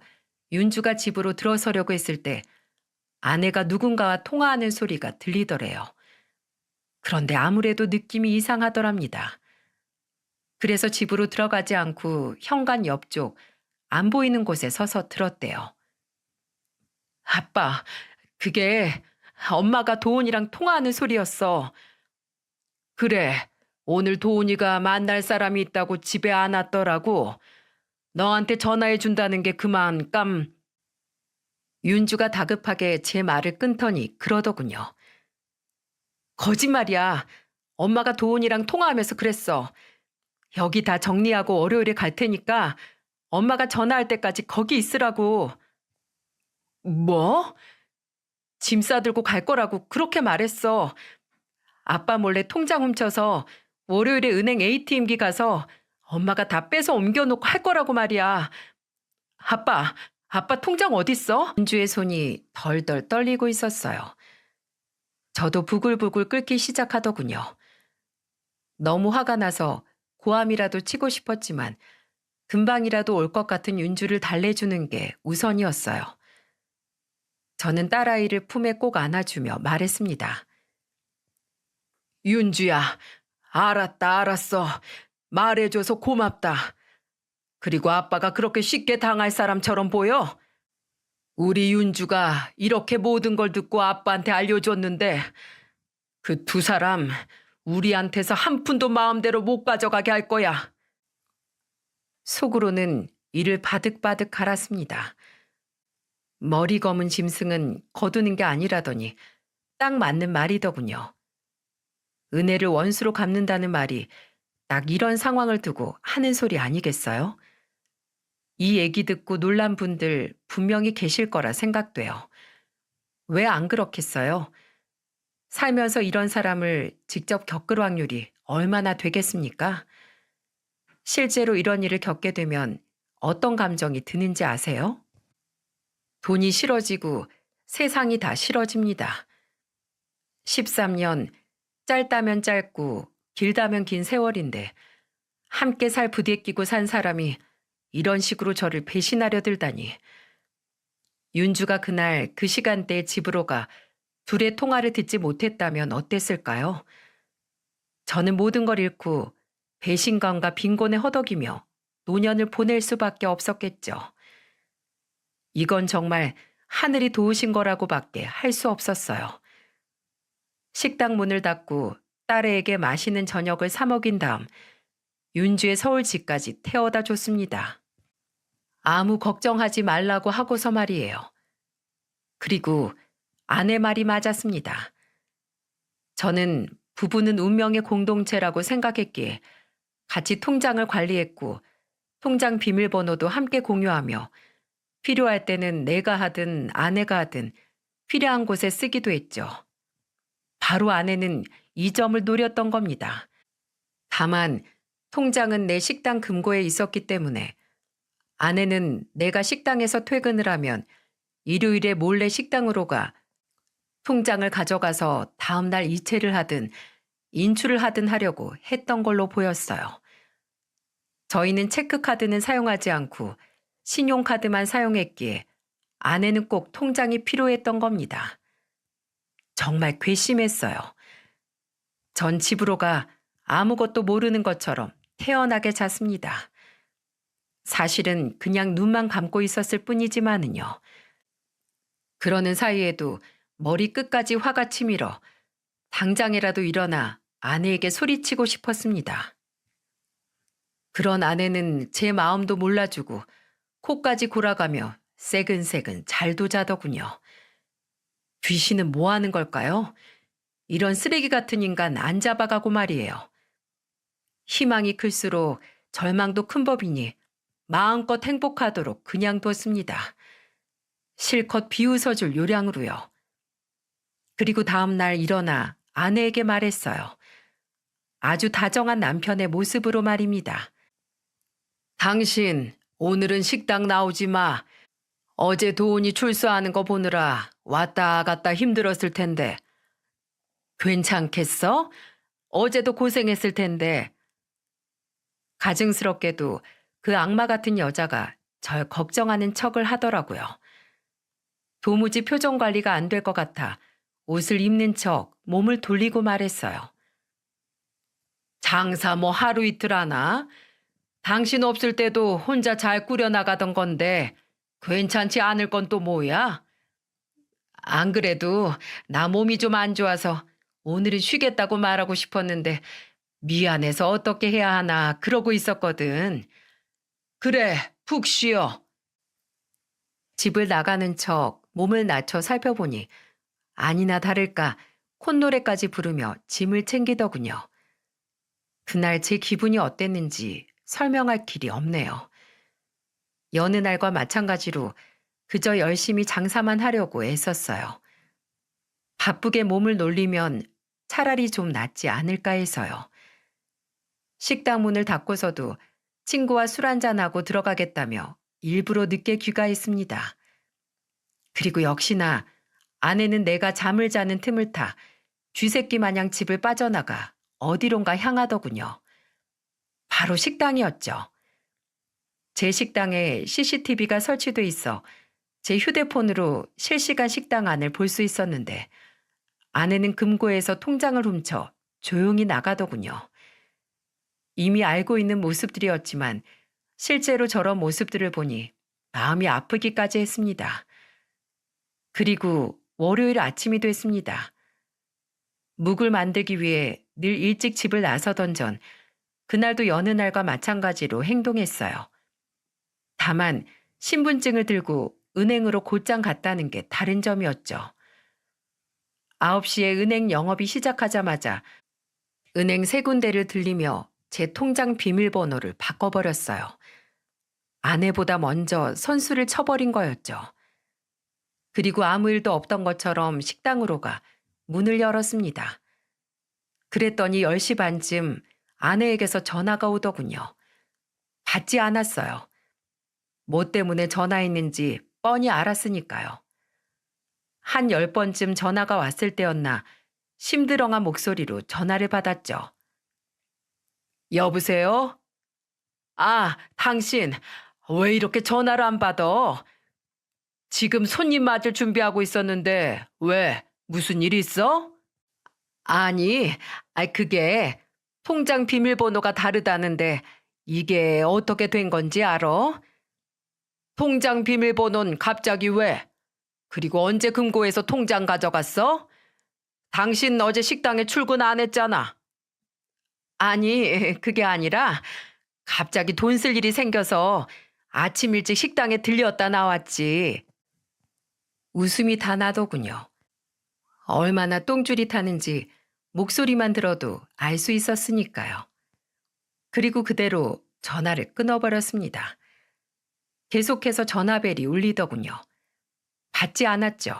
Speaker 1: 윤주가 집으로 들어서려고 했을 때 아내가 누군가와 통화하는 소리가 들리더래요. 그런데 아무래도 느낌이 이상하더랍니다. 그래서 집으로 들어가지 않고 현관 옆쪽 안 보이는 곳에 서서 들었대요. 아빠, 그게 엄마가 도훈이랑 통화하는 소리였어. 그래, 오늘 도훈이가 만날 사람이 있다고 집에 안 왔더라고. 너한테 전화해 준다는 게 그만 윤주가 다급하게 제 말을 끊더니 그러더군요. 거짓말이야. 엄마가 도훈이랑 통화하면서 그랬어. 여기 다 정리하고 월요일에 갈 테니까 엄마가 전화할 때까지 거기 있으라고. 뭐? 짐 싸들고 갈 거라고 그렇게 말했어. 아빠 몰래 통장 훔쳐서 월요일에 은행 ATM기 가서 엄마가 다 빼서 옮겨놓고 할 거라고 말이야. 아빠 통장 어딨어? 은주의 손이 덜덜 떨리고 있었어요. 저도 부글부글 끓기 시작하더군요. 너무 화가 나서 고함이라도 치고 싶었지만 금방이라도 올 것 같은 윤주를 달래주는 게 우선이었어요. 저는 딸아이를 품에 꼭 안아주며 말했습니다. 윤주야, 알았어. 말해줘서 고맙다. 그리고 아빠가 그렇게 쉽게 당할 사람처럼 보여? 우리 윤주가 이렇게 모든 걸 듣고 아빠한테 알려줬는데 그 두 사람 우리한테서 한 푼도 마음대로 못 가져가게 할 거야. 속으로는 이를 바득바득 갈았습니다. 머리 검은 짐승은 거두는 게 아니라더니 딱 맞는 말이더군요. 은혜를 원수로 갚는다는 말이 딱 이런 상황을 두고 하는 소리 아니겠어요? 이 얘기 듣고 놀란 분들 분명히 계실 거라 생각돼요. 왜 안 그렇겠어요? 살면서 이런 사람을 직접 겪을 확률이 얼마나 되겠습니까? 실제로 이런 일을 겪게 되면 어떤 감정이 드는지 아세요? 돈이 싫어지고 세상이 다 싫어집니다. 13년, 짧다면 짧고 길다면 긴 세월인데 함께 살 부대끼고 산 사람이 이런 식으로 저를 배신하려 들다니. 윤주가 그날 그 시간대에 집으로 가 둘의 통화를 듣지 못했다면 어땠을까요? 저는 모든 걸 잃고 배신감과 빈곤에 허덕이며 노년을 보낼 수밖에 없었겠죠. 이건 정말 하늘이 도우신 거라고밖에 할 수 없었어요. 식당 문을 닫고 딸애에게 맛있는 저녁을 사 먹인 다음 윤주의 서울 집까지 태워다 줬습니다. 아무 걱정하지 말라고 하고서 말이에요. 그리고 아내 말이 맞았습니다. 저는 부부는 운명의 공동체라고 생각했기에 같이 통장을 관리했고 통장 비밀번호도 함께 공유하며 필요할 때는 내가 하든 아내가 하든 필요한 곳에 쓰기도 했죠. 바로 아내는 이 점을 노렸던 겁니다. 다만 통장은 내 식당 금고에 있었기 때문에 아내는 내가 식당에서 퇴근을 하면 일요일에 몰래 식당으로 가 통장을 가져가서 다음날 이체를 하든 인출을 하든 하려고 했던 걸로 보였어요. 저희는 체크카드는 사용하지 않고 신용카드만 사용했기에 아내는 꼭 통장이 필요했던 겁니다. 정말 괘씸했어요. 전 집으로 가 아무것도 모르는 것처럼 태연하게 잤습니다. 사실은 그냥 눈만 감고 있었을 뿐이지만은요. 그러는 사이에도 머리 끝까지 화가 치밀어 당장이라도 일어나 아내에게 소리치고 싶었습니다. 그런 아내는 제 마음도 몰라주고 코까지 골아가며 새근새근 잘도 자더군요. 귀신은 뭐 하는 걸까요? 이런 쓰레기 같은 인간 안 잡아가고 말이에요. 희망이 클수록 절망도 큰 법이니 마음껏 행복하도록 그냥 뒀습니다. 실컷 비웃어줄 요량으로요. 그리고 다음날 일어나 아내에게 말했어요. 아주 다정한 남편의 모습으로 말입니다. 당신, 오늘은 식당 나오지 마. 어제 도훈이 출소하는 거 보느라 왔다 갔다 힘들었을 텐데. 괜찮겠어? 어제도 고생했을 텐데. 가증스럽게도 그 악마 같은 여자가 절 걱정하는 척을 하더라고요. 도무지 표정 관리가 안 될 것 같아 옷을 입는 척 몸을 돌리고 말했어요. 장사 뭐 하루 이틀 하나? 당신 없을 때도 혼자 잘 꾸려나가던 건데 괜찮지 않을 건 또 뭐야? 안 그래도 나 몸이 좀 안 좋아서 오늘은 쉬겠다고 말하고 싶었는데 미안해서 어떻게 해야 하나 그러고 있었거든. 그래, 푹 쉬어. 집을 나가는 척 몸을 낮춰 살펴보니 아니나 다를까 콧노래까지 부르며 짐을 챙기더군요. 그날 제 기분이 어땠는지 설명할 길이 없네요. 여느 날과 마찬가지로 그저 열심히 장사만 하려고 애썼어요. 바쁘게 몸을 놀리면 차라리 좀 낫지 않을까 해서요. 식당 문을 닫고서도 친구와 술 한잔하고 들어가겠다며 일부러 늦게 귀가했습니다. 그리고 역시나 아내는 내가 잠을 자는 틈을 타 쥐새끼 마냥 집을 빠져나가 어디론가 향하더군요. 바로 식당이었죠. 제 식당에 CCTV가 설치돼 있어 제 휴대폰으로 실시간 식당 안을 볼 수 있었는데 아내는 금고에서 통장을 훔쳐 조용히 나가더군요. 이미 알고 있는 모습들이었지만 실제로 저런 모습들을 보니 마음이 아프기까지 했습니다. 그리고 월요일 아침이 됐습니다. 묵을 만들기 위해 늘 일찍 집을 나서던 전 그날도 여느 날과 마찬가지로 행동했어요. 다만 신분증을 들고 은행으로 곧장 갔다는 게 다른 점이었죠. 9시에 은행 영업이 시작하자마자 은행 세 군데를 들리며 제 통장 비밀번호를 바꿔버렸어요. 아내보다 먼저 선수를 쳐버린 거였죠. 그리고 아무 일도 없던 것처럼 식당으로 가 문을 열었습니다. 그랬더니 10시 반쯤 아내에게서 전화가 오더군요. 받지 않았어요. 뭐 때문에 전화했는지 뻔히 알았으니까요. 한 10번쯤 전화가 왔을 때였나 심드렁한 목소리로 전화를 받았죠. 여보세요? 아, 당신 왜 이렇게 전화를 안 받아? 지금 손님 맞을 준비하고 있었는데 왜? 무슨 일 있어? 아니, 그게 통장 비밀번호가 다르다는데 이게 어떻게 된 건지 알아? 통장 비밀번호는 갑자기 왜? 그리고 언제 금고에서 통장 가져갔어? 당신 어제 식당에 출근 안 했잖아. 아니, 그게 아니라 갑자기 돈 쓸 일이 생겨서 아침 일찍 식당에 들렸다 나왔지. 웃음이 다 나더군요. 얼마나 똥줄이 타는지 목소리만 들어도 알 수 있었으니까요. 그리고 그대로 전화를 끊어버렸습니다. 계속해서 전화벨이 울리더군요. 받지 않았죠.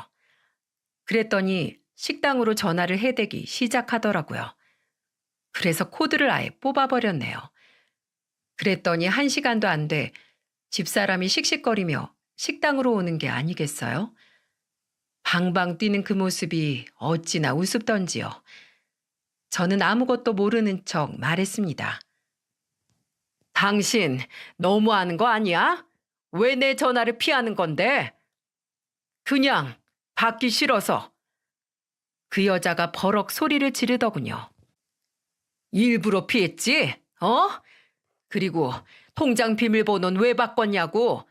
Speaker 1: 그랬더니 식당으로 전화를 해대기 시작하더라고요. 그래서 코드를 아예 뽑아버렸네요. 그랬더니 1시간도 안 돼 집사람이 씩씩거리며 식당으로 오는 게 아니겠어요? 방방 뛰는 그 모습이 어찌나 우습던지요. 저는 아무것도 모르는 척 말했습니다. 당신 너무하는 거 아니야? 왜 내 전화를 피하는 건데? 그냥 받기 싫어서. 그 여자가 버럭 소리를 지르더군요. 일부러 피했지? 어? 그리고 통장 비밀번호는 왜 바꿨냐고?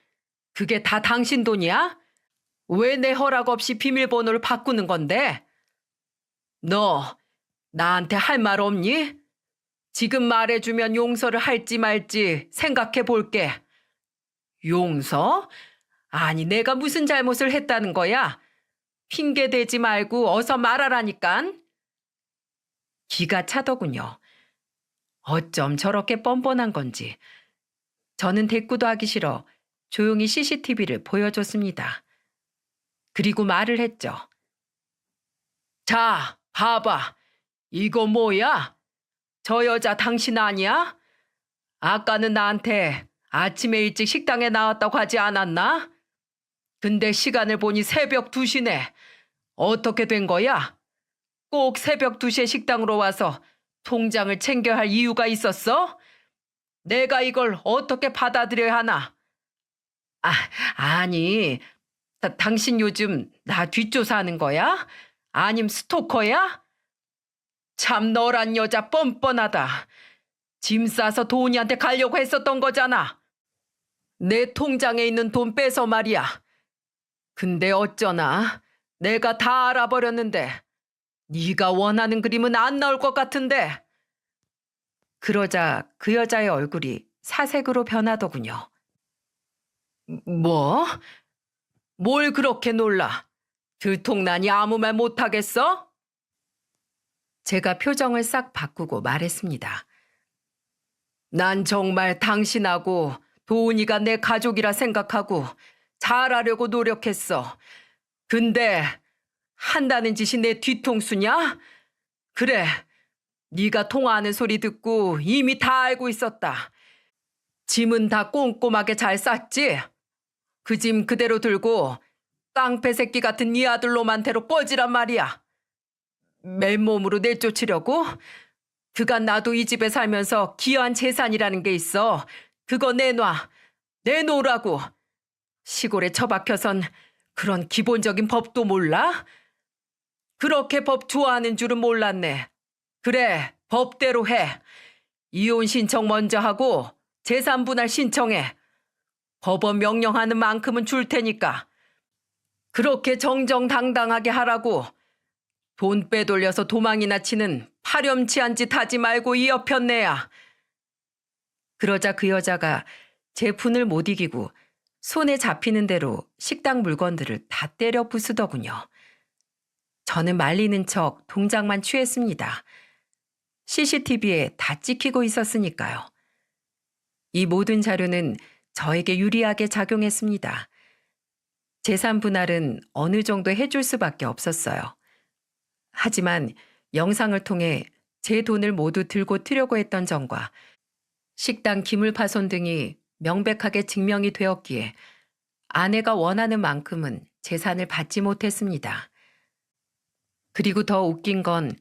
Speaker 1: 그게 다 당신 돈이야? 왜 내 허락 없이 비밀번호를 바꾸는 건데? 너 나한테 할 말 없니? 지금 말해주면 용서를 할지 말지 생각해 볼게. 용서? 아니 내가 무슨 잘못을 했다는 거야? 핑계 대지 말고 어서 말하라니깐. 기가 차더군요. 어쩜 저렇게 뻔뻔한 건지. 저는 대꾸도 하기 싫어 조용히 CCTV를 보여줬습니다. 그리고 말을 했죠. 자, 봐봐. 이거 뭐야? 저 여자 당신 아니야? 아까는 나한테 아침에 일찍 식당에 나왔다고 하지 않았나? 근데 시간을 보니 새벽 2시네. 어떻게 된 거야? 꼭 새벽 2시에 식당으로 와서 통장을 챙겨야 할 이유가 있었어? 내가 이걸 어떻게 받아들여야 하나? 아니, 당신 요즘 나 뒷조사하는 거야? 아님 스토커야? 참 너란 여자 뻔뻔하다. 짐 싸서 도훈이한테 가려고 했었던 거잖아. 내 통장에 있는 돈 빼서 말이야. 근데 어쩌나 내가 다 알아버렸는데 네가 원하는 그림은 안 나올 것 같은데. 그러자 그 여자의 얼굴이 사색으로 변하더군요. 뭐? 뭘 그렇게 놀라? 들통나니 아무 말 못하겠어? 제가 표정을 싹 바꾸고 말했습니다. 난 정말 당신하고 도훈이가 내 가족이라 생각하고 잘하려고 노력했어. 근데 한다는 짓이 내 뒤통수냐? 그래, 네가 통화하는 소리 듣고 이미 다 알고 있었다. 짐은 다 꼼꼼하게 잘 쌌지? 그 짐 그대로 들고 깡패 새끼 같은 네 아들 놈한테로 뻗으란 말이야. 맨몸으로 내쫓으려고? 그간 나도 이 집에 살면서 기여한 재산이라는 게 있어. 그거 내놔. 내놓으라고. 시골에 처박혀선 그런 기본적인 법도 몰라? 그렇게 법 좋아하는 줄은 몰랐네. 그래, 법대로 해. 이혼 신청 먼저 하고 재산 분할 신청해. 법원 명령하는 만큼은 줄 테니까. 그렇게 정정당당하게 하라고. 돈 빼돌려서 도망이나 치는 파렴치한 짓 하지 말고 이 여편네야. 그러자 그 여자가 제 분을 못 이기고 손에 잡히는 대로 식당 물건들을 다 때려 부수더군요. 저는 말리는 척 동작만 취했습니다. CCTV에 다 찍히고 있었으니까요. 이 모든 자료는 저에게 유리하게 작용했습니다. 재산 분할은 어느 정도 해줄 수밖에 없었어요. 하지만 영상을 통해 제 돈을 모두 들고 튀려고 했던 점과 식당 기물 파손 등이 명백하게 증명이 되었기에 아내가 원하는 만큼은 재산을 받지 못했습니다. 그리고 더 웃긴 건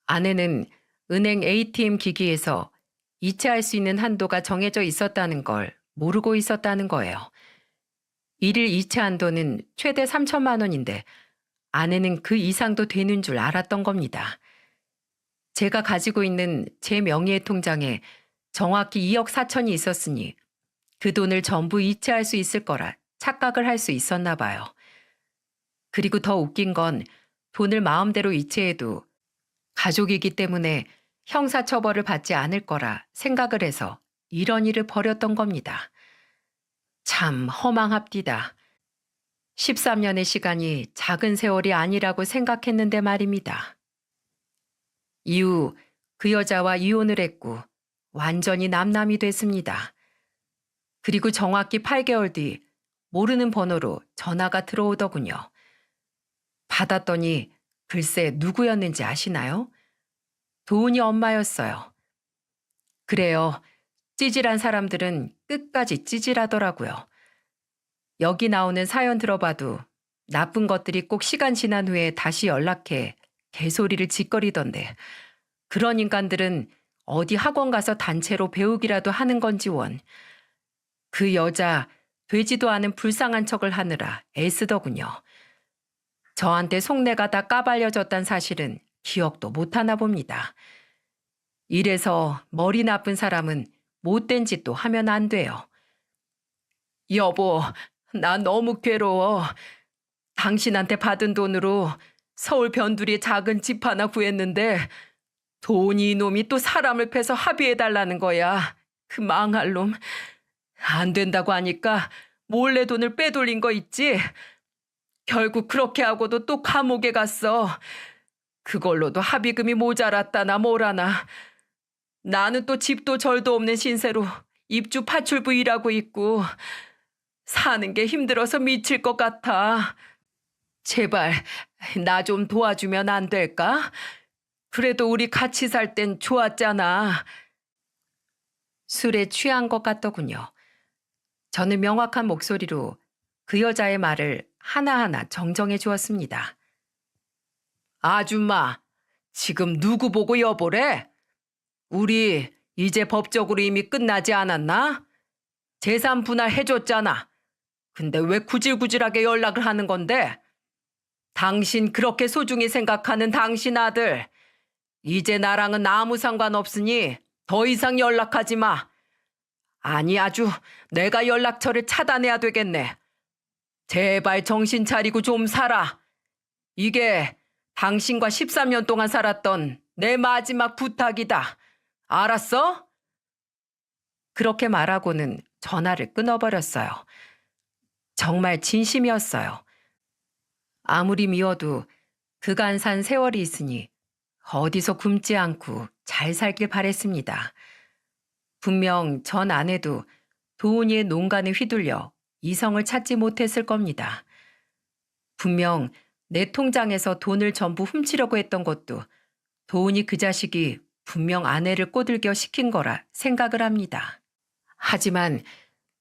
Speaker 1: 아내는 은행 ATM 기기에서 이체할 수 있는 한도가 정해져 있었다는 걸 모르고 있었다는 거예요. 일일 이체 한도는 최대 3천만 원인데 아내는 그 이상도 되는 줄 알았던 겁니다. 제가 가지고 있는 제 명의의 통장에 정확히 2억 4천이 있었으니 그 돈을 전부 이체할 수 있을 거라 착각을 할 수 있었나 봐요. 그리고 더 웃긴 건 돈을 마음대로 이체해도 가족이기 때문에 형사처벌을 받지 않을 거라 생각을 해서 이런 일을 벌였던 겁니다. 참 허망합디다. 13년의 시간이 작은 세월이 아니라고 생각했는데 말입니다. 이후 그 여자와 이혼을 했고 완전히 남남이 됐습니다. 그리고 정확히 8개월 뒤 모르는 번호로 전화가 들어오더군요. 받았더니 글쎄 누구였는지 아시나요? 도훈이 엄마였어요. 그래요. 찌질한 사람들은 끝까지 찌질하더라고요. 여기 나오는 사연 들어봐도 나쁜 것들이 꼭 시간 지난 후에 다시 연락해 개소리를 짓거리던데 그런 인간들은 어디 학원 가서 단체로 배우기라도 하는 건지 원. 그 여자 되지도 않은 불쌍한 척을 하느라 애쓰더군요. 저한테 속내가 다 까발려졌단 사실은 기억도 못하나 봅니다. 이래서 머리 나쁜 사람은 못된 짓도 하면 안 돼요. 여보, 나 너무 괴로워. 당신한테 받은 돈으로 서울 변두리에 작은 집 하나 구했는데 돈이 이놈이 또 사람을 패서 합의해달라는 거야. 그 망할 놈. 안 된다고 하니까 몰래 돈을 빼돌린 거 있지? 결국 그렇게 하고도 또 감옥에 갔어. 그걸로도 합의금이 모자랐다나 뭐라나. 나는 또 집도 절도 없는 신세로 입주 파출부 일하고 있고 사는 게 힘들어서 미칠 것 같아. 제발 나 좀 도와주면 안 될까? 그래도 우리 같이 살 땐 좋았잖아. 술에 취한 것 같더군요. 저는 명확한 목소리로 그 여자의 말을 하나하나 정정해 주었습니다. 아줌마, 지금 누구 보고 여보래? 우리 이제 법적으로 이미 끝나지 않았나? 재산 분할 해줬잖아. 근데 왜 구질구질하게 연락을 하는 건데? 당신 그렇게 소중히 생각하는 당신 아들, 이제 나랑은 아무 상관없으니 더 이상 연락하지 마. 아니 아주 내가 연락처를 차단해야 되겠네. 제발 정신 차리고 좀 살아. 이게 당신과 13년 동안 살았던 내 마지막 부탁이다. 알았어? 그렇게 말하고는 전화를 끊어버렸어요. 정말 진심이었어요. 아무리 미워도 그간 산 세월이 있으니 어디서 굶지 않고 잘 살길 바랬습니다. 분명 전 아내도 도훈이의 농간에 휘둘려 이성을 찾지 못했을 겁니다. 분명 내 통장에서 돈을 전부 훔치려고 했던 것도 도훈이 그 자식이 분명 아내를 꼬들겨 시킨 거라 생각을 합니다. 하지만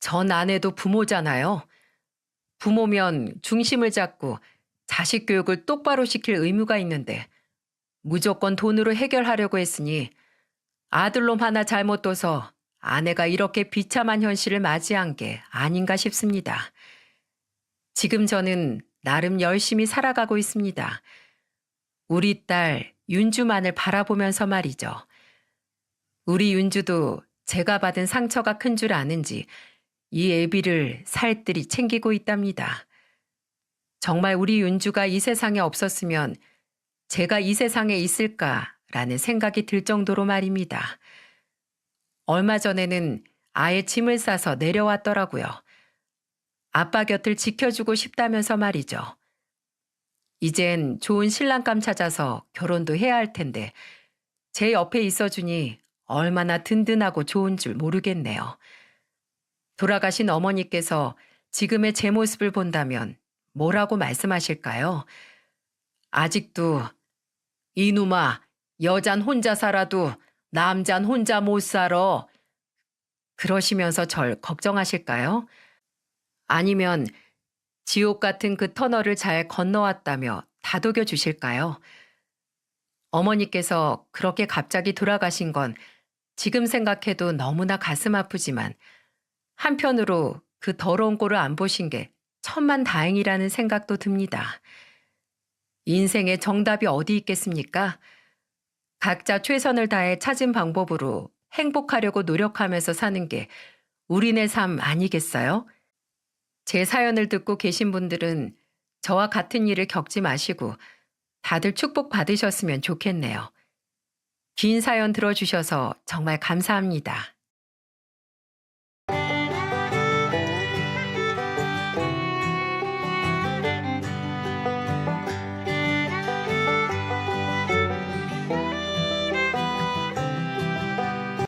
Speaker 1: 전 아내도 부모잖아요. 부모면 중심을 잡고 자식 교육을 똑바로 시킬 의무가 있는데 무조건 돈으로 해결하려고 했으니 아들놈 하나 잘못 둬서 아내가 이렇게 비참한 현실을 맞이한 게 아닌가 싶습니다. 지금 저는 나름 열심히 살아가고 있습니다. 우리 딸 윤주만을 바라보면서 말이죠. 우리 윤주도 제가 받은 상처가 큰 줄 아는지 이 애비를 살뜰히 챙기고 있답니다. 정말 우리 윤주가 이 세상에 없었으면 제가 이 세상에 있을까라는 생각이 들 정도로 말입니다. 얼마 전에는 아예 짐을 싸서 내려왔더라고요. 아빠 곁을 지켜주고 싶다면서 말이죠. 이젠 좋은 신랑감 찾아서 결혼도 해야 할 텐데 제 옆에 있어주니 얼마나 든든하고 좋은 줄 모르겠네요. 돌아가신 어머니께서 지금의 제 모습을 본다면 뭐라고 말씀하실까요? 아직도 이놈아, 여잔 혼자 살아도 남잔 혼자 못 살아. 그러시면서 절 걱정하실까요? 아니면 지옥 같은 그 터널을 잘 건너왔다며 다독여 주실까요? 어머니께서 그렇게 갑자기 돌아가신 건 지금 생각해도 너무나 가슴 아프지만 한편으로 그 더러운 꼴을 안 보신 게 천만 다행이라는 생각도 듭니다. 인생에 정답이 어디 있겠습니까? 각자 최선을 다해 찾은 방법으로 행복하려고 노력하면서 사는 게 우리네 삶 아니겠어요? 제 사연을 듣고 계신 분들은 저와 같은 일을 겪지 마시고 다들 축복 받으셨으면 좋겠네요. 긴 사연 들어주셔서 정말 감사합니다.